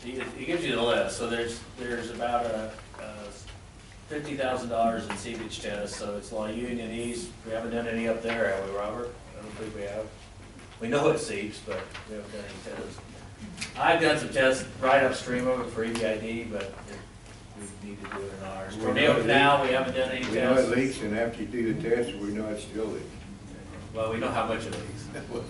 It gives you the list, so there's about $50,000 in seepage tests, so it's La Union East. We haven't done any up there, have we, Robert? I don't think we have. We know it seeps, but we haven't done any tests. I've done some tests right upstream of it for EPCWID, but we need to do it in ours. Tornado Canal, we haven't done any tests. We know it leaks, and after you do the test, we know it still leaks. Well, we know how much it leaks. Does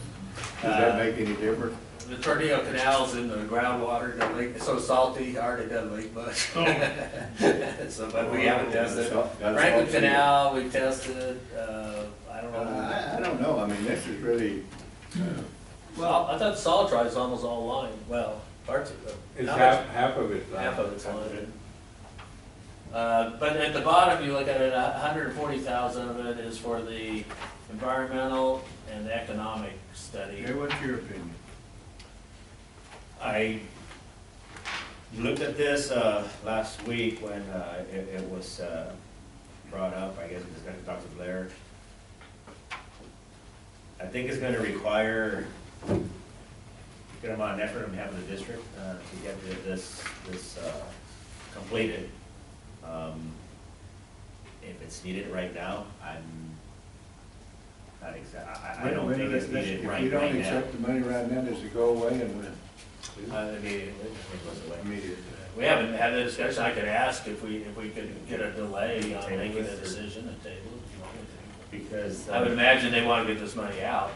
that make any difference? The Tornado Canal's in the groundwater, doesn't leak. It's so salty, hard, it doesn't leak much. So, but we haven't tested. Franklin Canal, we tested, I don't know. I don't know, I mean, this is really, Well, I thought solid try is almost all line, well, parts of it. It's half of it's line. Half of it's line. But at the bottom, you look at it, 140,000 of it is for the environmental and economic study. okay, what's your opinion? I looked at this last week when it was brought up. I guess I'm just going to talk to Blair. I think it's going to require a good amount of effort on behalf of the district to get this completed. If it's needed right now, I'm not exactly. I don't think it's needed right now. If you don't accept the money right now, does it go away and when? Immediately. Immediately. We haven't had the discussion. I could ask if we could get a delay on making a decision and table it if you want me to. Because I would imagine they want to get this money out.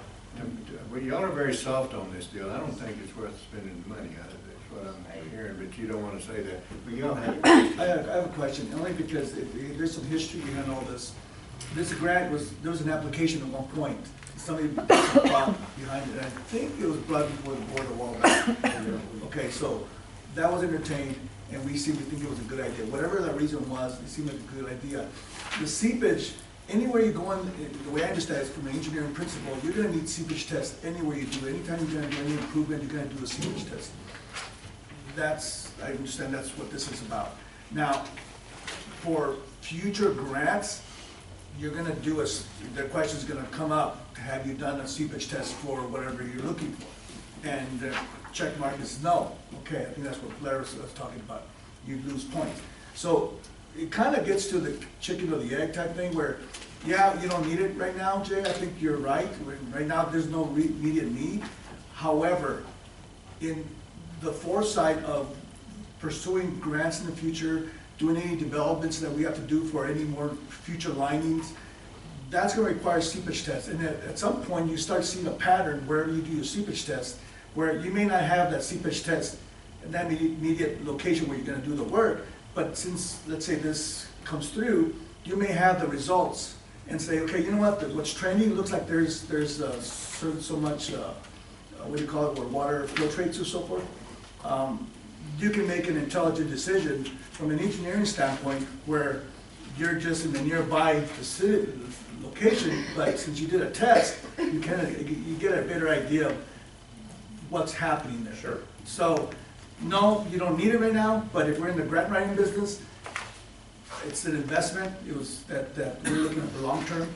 Well, y'all are very soft on this deal. I don't think it's worth spending the money on it. That's what I'm hearing, but you don't want to say that. But y'all have. I have a question, only because there's some history behind all this. This grant there was an application at one point. Somebody brought behind it, and I think it was brought before the board a while back. Okay, so that was entertained, and we seemed to think it was a good idea. Whatever that reason was, it seemed like a good idea. The seepage, anywhere you go in, the way I understand it from an engineering principle, you're gonna need seepage tests anywhere you do. Anytime you're gonna do any improvement, you're gonna do a seepage test. I understand that's what this is about. Now, for future grants, you're gonna do the question's gonna come up, have you done a seepage test for whatever you're looking for? And the check mark is no. Okay, I think that's what Blair was talking about. You lose points. So it kind of gets to the chicken or the egg type thing where, yeah, you don't need it right now, Jay. I think you're right. Right now, there's no immediate need. However, in the foresight of pursuing grants in the future, doing any developments that we have to do for any more future linings, that's going to require seepage tests. And at some point, you start seeing a pattern where you do your seepage test, where you may not have that seepage test in that immediate location where you're going to do the work, but since, let's say, this comes through, you may have the results and say, okay, you know what, what's trending looks like there's so much, what do you call it, where water filtrates or so forth. You can make an intelligent decision from an engineering standpoint where you're just in the nearby location, but since you did a test, you get a better idea of what's happening there. Sure. So, no, you don't need it right now, but if we're in the grant writing business, it's an investment. It was that we're looking at the long term,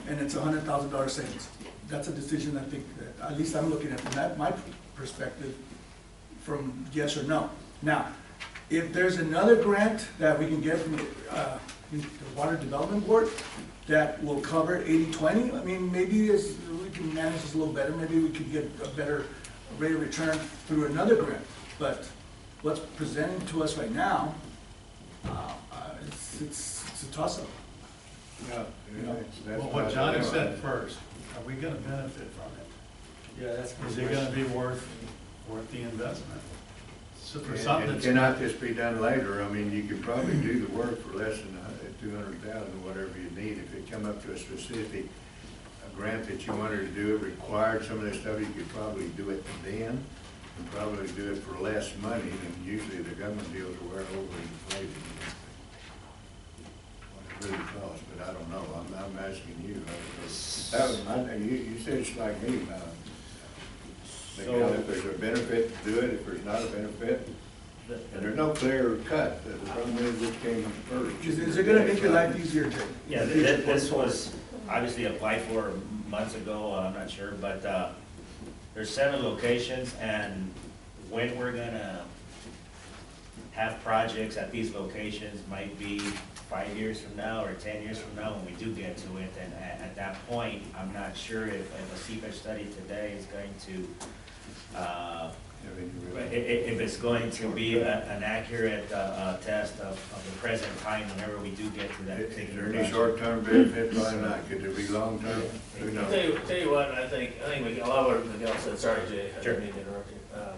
and it's $100,000 savings. That's a decision I think that at least I'm looking at from my perspective, from yes or no. Now, if there's another grant that we can get from the Water Development Board that will cover 80-20, I mean, maybe we can manage this a little better. Maybe we could get a better rate of return through another grant. But what's presented to us right now, it's a toss-up. No, Well, what Johnny said first, are we gonna benefit from it? Yeah, that's. Is it gonna be worth the investment? So for And something it that's cannot just be done later. I mean, you could probably do the work for less than 200,000, whatever you need. If it come up to a specific grant that you wanted to do, it required some of this stuff, you could probably do it then, and probably do it for less money, and usually the government deals are well overinflated. What it really costs, but I don't know. I'm asking you. You said it's like me. If there's a benefit to do it, if there's not a benefit, and there's no clear cut. The problem is which came first. Is it going to make your life easier, Jay? Yeah, this was obviously applied for months ago, I'm not sure, but there's 7 locations, and when we're gonna have projects at these locations might be 5 years from now or 10 years from now when we do get to it. And at that point, I'm not sure if a seepage study today is going to, if it's going to be an accurate test of the present time whenever we do get to that Is particular there any project. short-term benefit? Probably not. Could there be long-term? Who I'll knows? tell you what, I think we, a lot of what Miguel said, sorry Jay, I Sure. didn't mean to interrupt you. I was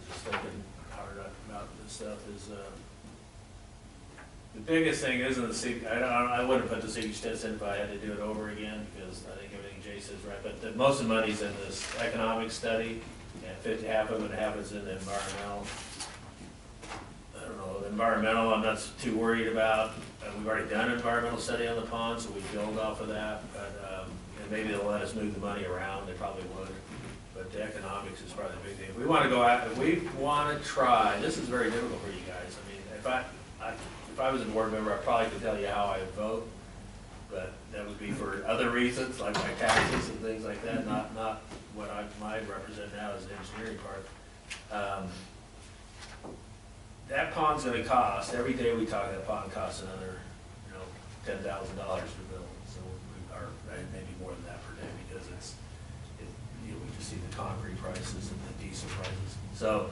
just thinking hard about this stuff is, the biggest thing isn't the seep, I wouldn't put the seepage test in if I had to do it over again, because I think everything Jay says is right, but most of the money's in this economic study, and half of it happens in the environmental. I don't know, the environmental, I'm not too worried about. We've already done an environmental study on the pond, so we build off of that, but, and maybe they'll let us move the money around, they probably would. But the economics is probably the big thing. If we wanna go out, if we wanna try, this is very difficult for you guys. I mean, if I was a board member, I probably could tell you how I would vote, but that would be for other reasons, like my taxes and things like that, not what I might represent now as the engineering part. That pond's gonna cost, every day we talk, that pond costs another, $10,000 to build, so or maybe more than that per day, because we just see the concrete prices and the diesel prices. So,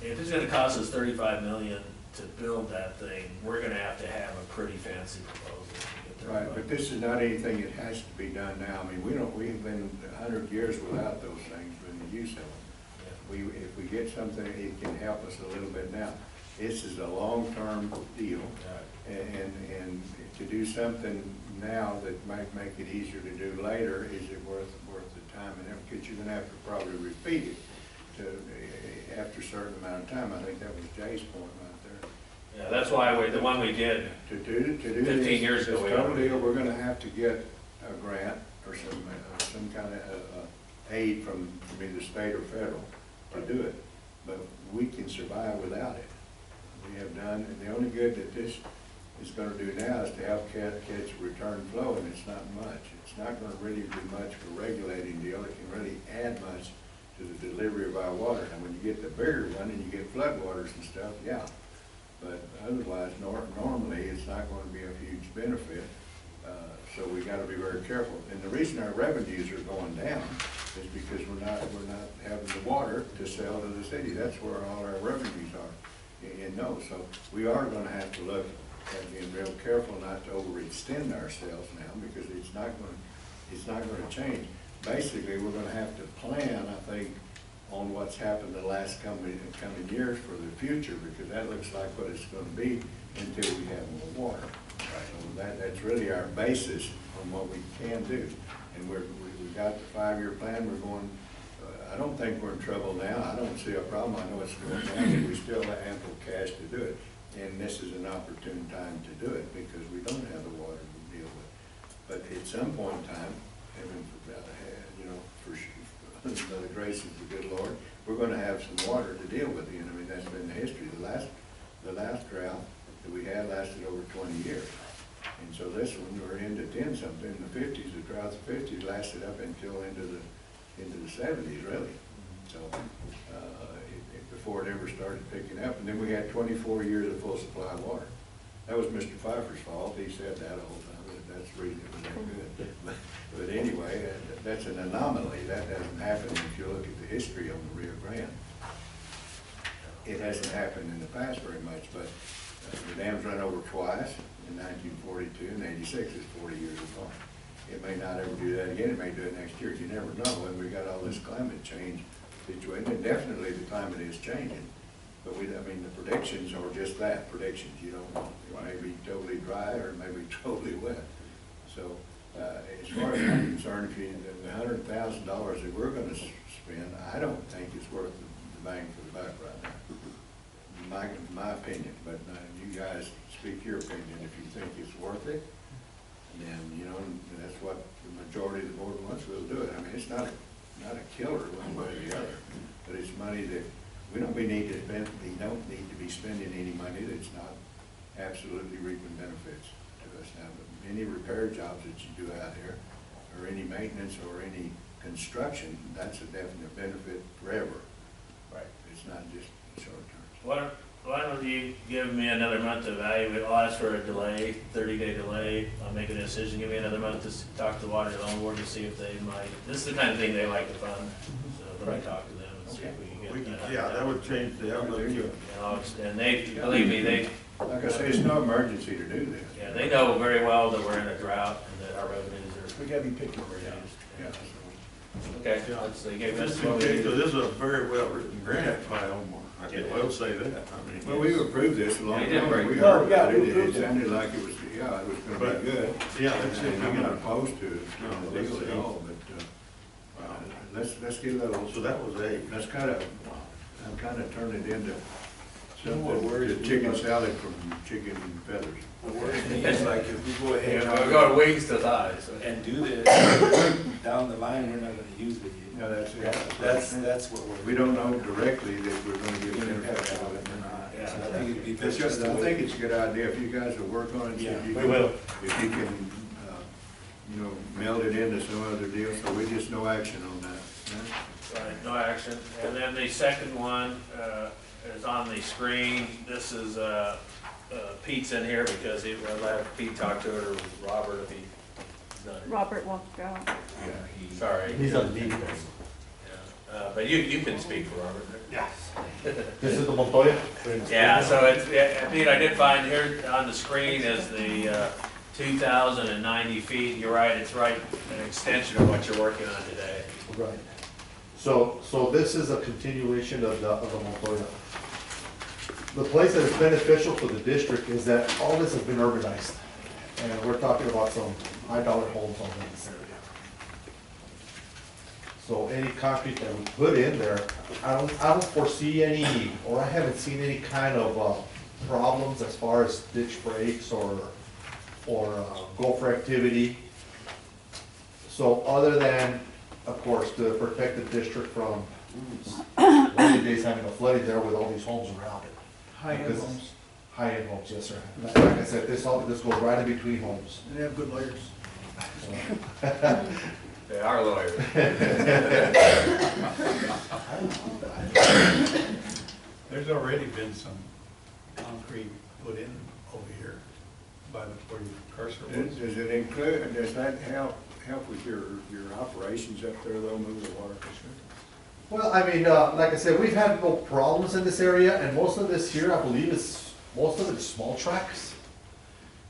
if it's gonna cost us $35 million to build that thing, we're gonna have to have a pretty fancy proposal to get there. Right, but this is not anything that has to be done now. I mean, we've been 100 years without those things, when the use of them. If we get something, it can help us a little bit now. This is a long-term deal, and to do something now that might make it easier to do later, is it worth the time and effort? Because you're gonna have to probably repeat it after a certain amount of time. I think that was Jay's point right there. Yeah, that's why the one we did, To do 15 this, years ago, this we total already- deal, we're gonna have to get a grant or some kind of aid from either state or federal to do it. But we can survive without it. We have done, and the only good that this is gonna do now is to help catch return flow, and it's not much. It's not gonna really do much for regulating deal. It can really add much to the delivery of our water. And when you get the bigger one and you get floodwaters and stuff, yeah. But otherwise, normally, it's not going to be a huge benefit, so we gotta be very careful. And the reason our revenues are going down is because we're not having the water to sell to the city. That's where all our revenues are, so we are gonna have to look at being real careful not to overextend ourselves now, because it's not gonna change. Basically, we're gonna have to plan, I think, on what's happened the last coming years for the future, because that looks like what it's gonna be until we have more water. So that's really our basis on what we can do. And we've got the 5-year plan, we're going, I don't think we're in trouble now, I don't see a problem, I know it's going down, but we still have ample cash to do it. And this is an opportune time to do it, because we don't have the water to deal with. But at some point in time, heaven forbid, for sure, by the grace of the good Lord, we're gonna have some water to deal with. I mean, that's been the history. The last drought that we had lasted over 20 years. And so this one, we're into 10-something. In the 50s, the drought of the 50s lasted up until into the 70s, really. So, before it ever started picking up. And then we had 24 years of full supply of water. That was Mr. Pfeiffer's fault. He said that the whole time. That's the reason it was that good. But anyway, that's an anomaly. That doesn't happen if you look at the history on the Rio Grande. It hasn't happened in the past very much, but the dam's run over twice, in 1942 and 86 is 40 years apart. It may not ever do that again. It may do it next year. You never know. And we got all this climate change situation, and definitely the climate is changing. But the predictions are just that, predictions. You don't know. It may be totally dry or it may be totally wet. So, as far as I'm concerned, the $100,000 that we're gonna spend, I don't think it's worth the bang for the buck right now. My opinion, but you guys speak your opinion. If you think it's worth it, then, that's what the majority of the board wants, we'll do it. I mean, it's not a killer one way or the other, but it's money that we don't need to spend. We don't need to be spending any money that's not absolutely reaping benefits to us. Now, any repair jobs that you do out here, or any maintenance or any construction, that's a definite benefit forever. Right. It's not just short term. why don't you give me another month to evaluate, I'll ask for a delay, 30-day delay, I'll make a decision, give me another month to talk to the water development board to see if they might, this is the kind of thing they like to fund, so let me talk to them and see if we can get that. Yeah, that would change the outlook. And they, believe me, they, Like I say, it's no emergency to do this. yeah, they know very well that we're in a drought and that our revenues are. We gotta be picky. Yeah. Okay, let's see, give us This what we need. is a very well-written grant by Omar. I can well say that. I mean, Well, we approved this a long Yeah, time you did ago. very We good. heard Yeah, about we it. It approved it. sounded like it was, yeah, it was gonna be good. Yeah, let's see if And we I'm can, not opposed to it, No, the deal let's at see. all, but, let's get a little, so that was A. let's kind of, I'm kind of turn it into You know what something, worries to me chicken about- salad from chicken feathers. The worst thing is like if we go ahead Yeah, we're going wings to thighs. and do this, down the line, we're not gonna use it. No, that's it. That's what we're. We don't know directly that we're gonna get Gonna have benefit to out of it or or not. not. So I think it'd be It's best just, just to I wait. think it's a good idea, if you guys will work on it, see if you Yeah, can. we will. If you can, you know, meld it into some other deal, so we just no action on that. Right, no action. And then the second one is on the screen. This is, Pete's in here because I'll have Pete talk to it, or Robert if he's done it. Robert walked out. Yeah, Sorry. He's on leave. But you can speak for Robert. This is the Montoya? Yeah, so it's, yeah, Pete, I did find here on the screen is the 2,090 feet. You're right, it's right, an extension of what you're working on today. Right. So this is a continuation of the Montoya. The place that is beneficial for the district is that all this has been urbanized. And we're talking about some high-dollar homes on this area. So any concrete that we put in there, I don't foresee any, or I haven't seen any kind of problems as far as ditch breaks or gopher activity. So other than, of course, to protect the district from rainy days having a flooding there with all these homes around it. High-end Because- homes, High-end homes, yes, sir. Like I said, this goes right in between homes. and they have good lawyers. They are lawyers. there's already been some concrete put in over here by where your cursor was. Does it include, does that help with your operations up there though, move the water? Well, I mean, like I said, we've had no problems in this area, and most of this here, I believe, most of it is small tracks.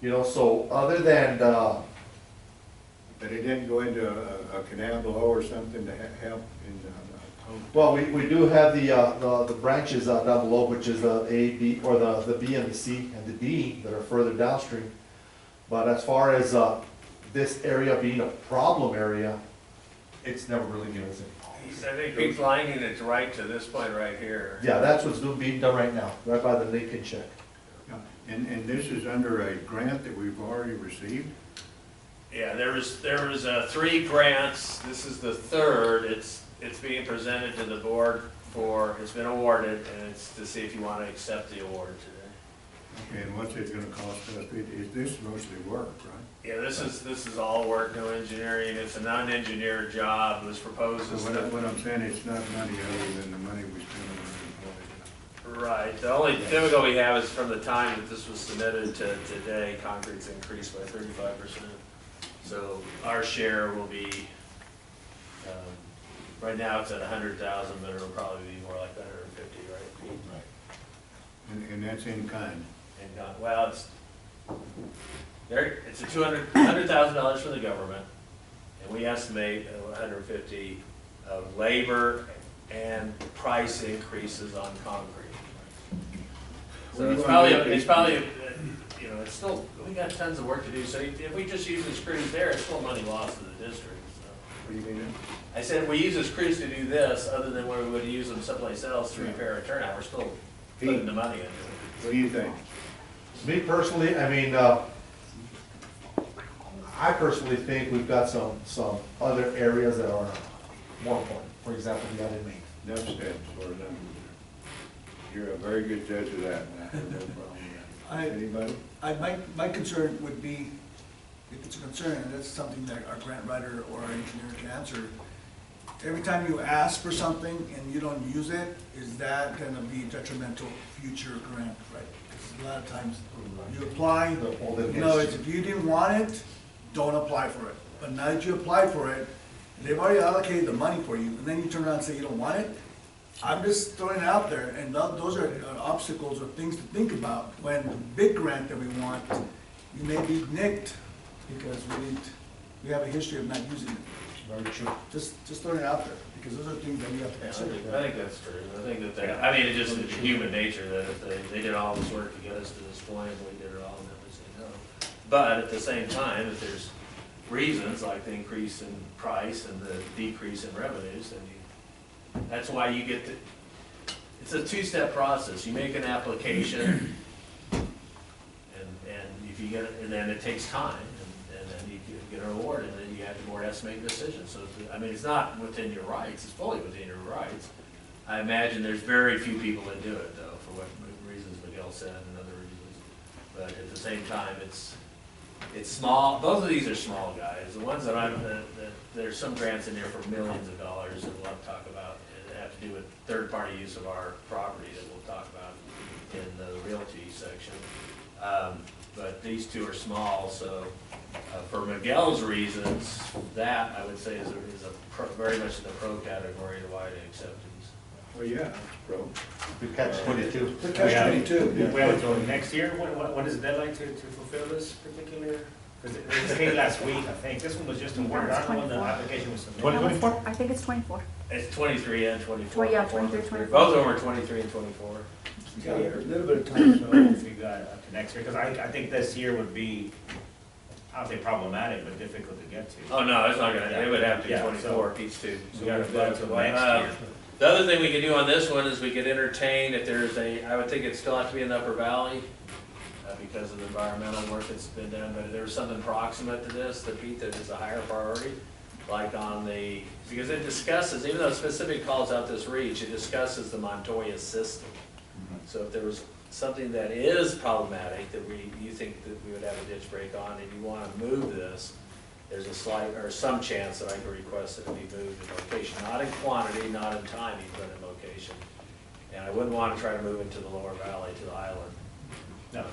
You know, so other than, But it didn't go into a canal below or something to help in well, we do have the branches down below, which is the A, B, or the B and the C and the D that are further downstream. But as far as this area being a problem area, it's never really given us any problems. I think Pete's lining it right to this point right here. Yeah, that's what's being done right now, right by the Lincoln check. And this is under a grant that we've already received? Yeah, there was 3 grants. This is the third. It's being presented to the board it's been awarded, and it's to see if you want to accept the award today. Okay, and what's it gonna cost us? Is this mostly work, right? Yeah, this is all work, no engineering. It's a non-engineered job. It was proposed So as what I'm saying, it's not money other than the money we spend on employees. right. The only difficulty we have is from the time that this was submitted to today, concrete's increased by 35%. So our share will be, right now it's at 100,000, but it'll probably be more like 150, right? Right. And that's in kind. And, well, it's a $100,000 from the government, and we estimate 150 of labor and price increases on concrete. So it's probably, you know, it's still, we got tons of work to do, so if we just use this crews there, it's still money lost to the district, so. What do you mean? I said, if we use this crews to do this, other than where we would use them someplace else to repair a turnout, we're still putting the money into it. What do you think? Me personally, I mean, I personally think we've got some other areas that are more important. For example, the other main. Enough said, as far as I'm concerned. You're a very good judge of that, and I have no problem with that. Anybody? My concern would be, if it's a concern, and that's something that our grant writer or our engineer can answer, every time you ask for something and you don't use it, is that gonna be detrimental future grant, right? 'Cause a lot of times you apply, Well, then you know, it's- if you didn't want it, don't apply for it. But now that you applied for it, they've already allocated the money for you, and then you turn around and say you don't want it. I'm just throwing it out there, and those are obstacles or things to think about when the big grant that we want, you may be nicked because we have a history of not using it. Very true. Just throwing it out there, because those are things that we have to Yeah, consider. I think that's true. I think that they, I mean, it just, it's human nature that if they did all this work to get us to this point, and we did it all, and then we say no. But at the same time, if there's reasons like the increase in price and the decrease in revenues, then that's why you get to, it's a two-step process. You make an application, and if you get it, and then it takes time, and then you get an award, and then you have the board has to make a decision. So, I mean, it's not within your rights, it's fully within your rights. I imagine there's very few people that do it, though, for what reasons Miguel said and other reasons. But at the same time, it's small, both of these are small guys. The ones that there's some grants in there for millions of dollars that we'll have to talk about, and have to do with third-party use of our property that we'll talk about in the realty section. But these two are small, so for Miguel's reasons, that I would say is very much in the pro category of why they accept these. Well, yeah, bro. We catch 22. The catch-22. We have until next year, what is the deadline to fulfill this particular? Because it was paid last week, I think, this one was just awarded, I don't know when the 24. application was submitted. 2024? I think it's 24. It's 23 and 24. Yeah, 23, 24. Both of them are 23 and 24. You got a little bit of time, So so. if we got up to next year, because I think this year would be, I don't say problematic, but difficult to get to. Oh, no, it's not gonna, it would have to be Yeah, 24 each two. So we gotta go until next year. The other thing we could do on this one is we could entertain if there's I would think it'd still have to be in the Upper Valley because of the environmental work that's been done, but if there was something proximate to this that Pete, that is a higher priority, like on because it discusses, even though it specifically calls out this reach, it discusses the Montoya system. So if there was something that is problematic that you think that we would have a ditch break on and you want to move this, there's a slight, or some chance that I could request that it be moved in location, not in quantity, not in timing, but in location. And I wouldn't want to try to move it to the lower valley, to the island. No.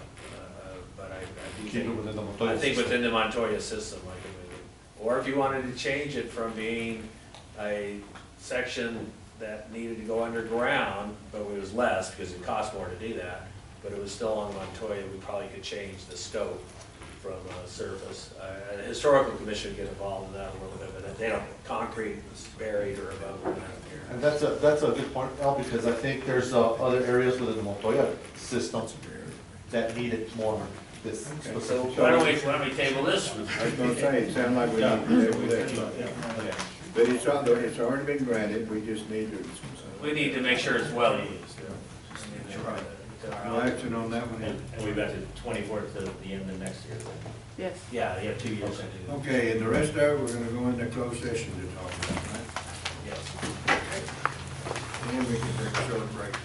But I do Keep it think, within the Montoya I think system. within the Montoya system, I could move it. Or if you wanted to change it from being a section that needed to go underground, but it was less because it cost more to do that, but it was still on Montoya, we probably could change the scope from surface. The historical commission would get involved in that a little bit, but they don't, concrete is buried or above ground here. And that's a good point, Al, because I think there's other areas within the Montoya system that needed more this Okay. So specific. why don't we table this one? I was gonna say, it sounded like we need to do that. But it's already been granted, we just need to, We need to make sure it's well used. no action on that one. And we've got to 24 to the end of next year. Yes. Yeah, you have 2 years to do it. Okay, and the rest of it, we're gonna go into closed session to talk about, right? Yes. And then we can take a short break.